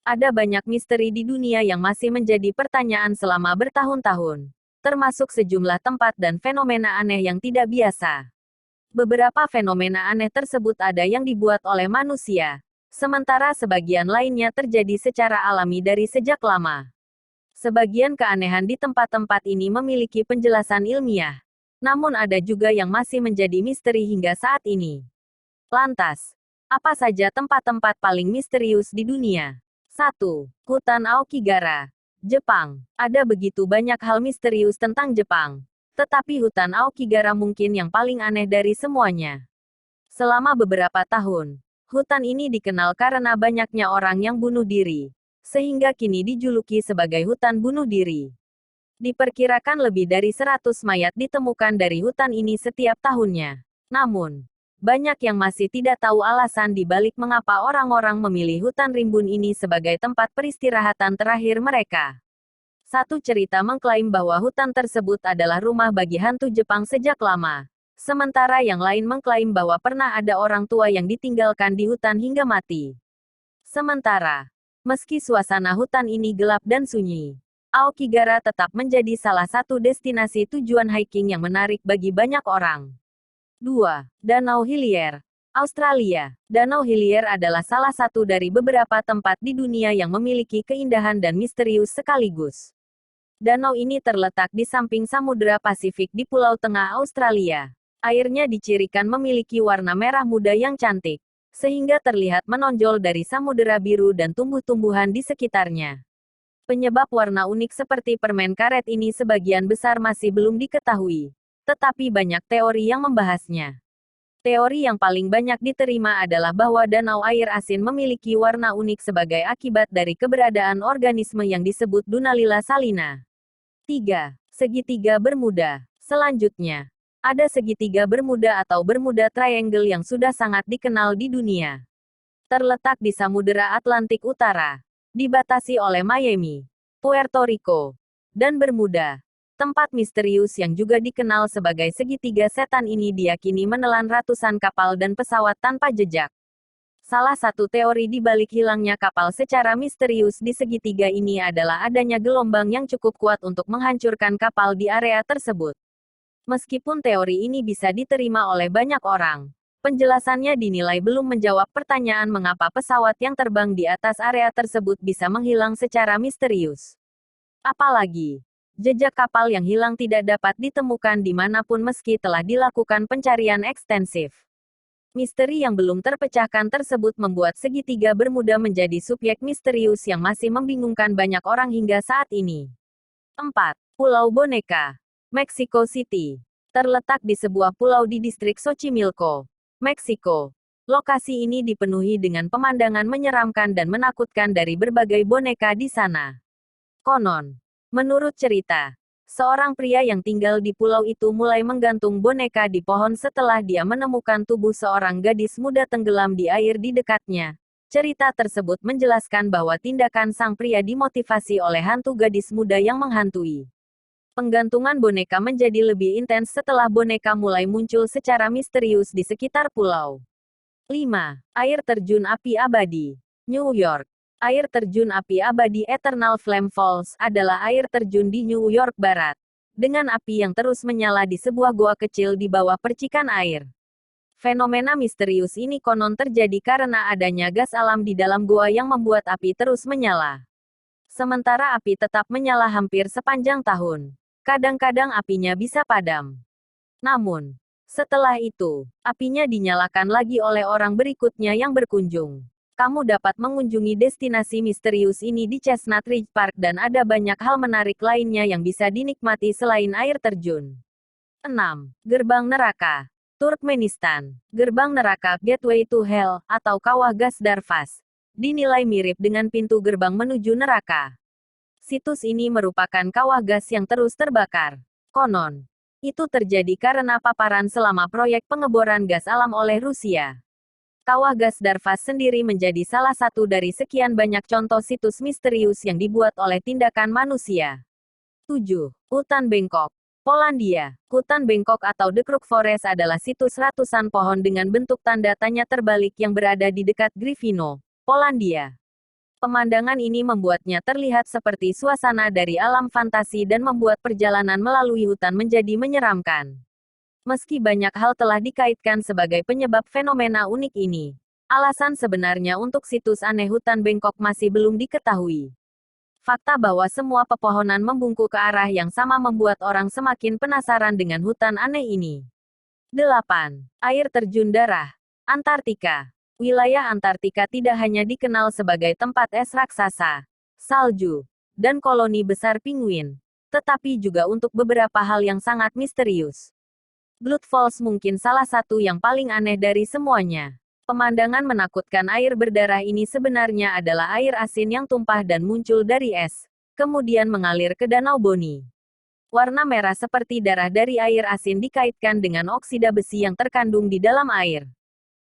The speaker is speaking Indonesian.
Ada banyak misteri di dunia yang masih menjadi pertanyaan selama bertahun-tahun, termasuk sejumlah tempat dan fenomena aneh yang tidak biasa. Beberapa fenomena aneh tersebut ada yang dibuat oleh manusia, sementara sebagian lainnya terjadi secara alami dari sejak lama. Sebagian keanehan di tempat-tempat ini memiliki penjelasan ilmiah, namun ada juga yang masih menjadi misteri hingga saat ini. Lantas, apa saja tempat-tempat paling misterius di dunia? 1. Hutan Aokigahara, Jepang. Ada begitu banyak hal misterius tentang Jepang, tetapi hutan Aokigahara mungkin yang paling aneh dari semuanya. Selama beberapa tahun, hutan ini dikenal karena banyaknya orang yang bunuh diri, sehingga kini dijuluki sebagai hutan bunuh diri. Diperkirakan lebih dari 100 mayat ditemukan dari hutan ini setiap tahunnya. Namun, banyak yang masih tidak tahu alasan di balik mengapa orang-orang memilih hutan rimbun ini sebagai tempat peristirahatan terakhir mereka. Satu cerita mengklaim bahwa hutan tersebut adalah rumah bagi hantu Jepang sejak lama. Sementara yang lain mengklaim bahwa pernah ada orang tua yang ditinggalkan di hutan hingga mati. Sementara, meski suasana hutan ini gelap dan sunyi, Aokigahara tetap menjadi salah satu destinasi tujuan hiking yang menarik bagi banyak orang. 2. Danau Hillier, Australia. Danau Hillier adalah salah satu dari beberapa tempat di dunia yang memiliki keindahan dan misterius sekaligus. Danau ini terletak di samping Samudera Pasifik di Pulau Tengah Australia. Airnya dicirikan memiliki warna merah muda yang cantik, sehingga terlihat menonjol dari samudera biru dan tumbuh-tumbuhan di sekitarnya. Penyebab warna unik seperti permen karet ini sebagian besar masih belum diketahui, tetapi banyak teori yang membahasnya. Teori yang paling banyak diterima adalah bahwa danau air asin memiliki warna unik sebagai akibat dari keberadaan organisme yang disebut Dunaliella salina. 3. Segitiga Bermuda. Selanjutnya, ada segitiga Bermuda atau Bermuda Triangle yang sudah sangat dikenal di dunia. Terletak di Samudera Atlantik Utara, dibatasi oleh Miami, Puerto Rico, dan Bermuda. Tempat misterius yang juga dikenal sebagai segitiga setan ini diyakini menelan ratusan kapal dan pesawat tanpa jejak. Salah satu teori di balik hilangnya kapal secara misterius di segitiga ini adalah adanya gelombang yang cukup kuat untuk menghancurkan kapal di area tersebut. Meskipun teori ini bisa diterima oleh banyak orang, penjelasannya dinilai belum menjawab pertanyaan mengapa pesawat yang terbang di atas area tersebut bisa menghilang secara misterius. Apalagi, jejak kapal yang hilang tidak dapat ditemukan dimanapun meski telah dilakukan pencarian ekstensif. Misteri yang belum terpecahkan tersebut membuat segitiga Bermuda menjadi subjek misterius yang masih membingungkan banyak orang hingga saat ini. 4. Pulau Boneka, Mexico City. Terletak di sebuah pulau di distrik Xochimilco, Meksiko. Lokasi ini dipenuhi dengan pemandangan menyeramkan dan menakutkan dari berbagai boneka di sana. Konon, menurut cerita, seorang pria yang tinggal di pulau itu mulai menggantung boneka di pohon setelah dia menemukan tubuh seorang gadis muda tenggelam di air di dekatnya. Cerita tersebut menjelaskan bahwa tindakan sang pria dimotivasi oleh hantu gadis muda yang menghantui. Penggantungan boneka menjadi lebih intens setelah boneka mulai muncul secara misterius di sekitar pulau. 5. Air terjun api abadi, New York. Air terjun api abadi Eternal Flame Falls adalah air terjun di New York Barat, dengan api yang terus menyala di sebuah goa kecil di bawah percikan air. Fenomena misterius ini konon terjadi karena adanya gas alam di dalam goa yang membuat api terus menyala. Sementara api tetap menyala hampir sepanjang tahun. Kadang-kadang apinya bisa padam. Namun, setelah itu, apinya dinyalakan lagi oleh orang berikutnya yang berkunjung. Kamu dapat mengunjungi destinasi misterius ini di Chestnut Ridge Park dan ada banyak hal menarik lainnya yang bisa dinikmati selain air terjun. 6. Gerbang Neraka, Turkmenistan. Gerbang Neraka, Gateway to Hell, atau Kawah Gas Darfas, dinilai mirip dengan pintu gerbang menuju neraka. Situs ini merupakan kawah gas yang terus terbakar. Konon, itu terjadi karena paparan selama proyek pengeboran gas alam oleh Rusia. Kawah gas Darfas sendiri menjadi salah satu dari sekian banyak contoh situs misterius yang dibuat oleh tindakan manusia. 7. Hutan Bengkok, Polandia. Hutan Bengkok atau The Crook Forest adalah situs ratusan pohon dengan bentuk tanda tanya terbalik yang berada di dekat Gryfino, Polandia. Pemandangan ini membuatnya terlihat seperti suasana dari alam fantasi dan membuat perjalanan melalui hutan menjadi menyeramkan. Meski banyak hal telah dikaitkan sebagai penyebab fenomena unik ini, alasan sebenarnya untuk situs aneh hutan Bengkok masih belum diketahui. Fakta bahwa semua pepohonan membungkuk ke arah yang sama membuat orang semakin penasaran dengan hutan aneh ini. 8. Air terjun darah. Antartika. Wilayah Antartika tidak hanya dikenal sebagai tempat es raksasa, salju, dan koloni besar penguin, tetapi juga untuk beberapa hal yang sangat misterius. Blood Falls mungkin salah satu yang paling aneh dari semuanya. Pemandangan menakutkan air berdarah ini sebenarnya adalah air asin yang tumpah dan muncul dari es, kemudian mengalir ke Danau Boni. Warna merah seperti darah dari air asin dikaitkan dengan oksida besi yang terkandung di dalam air.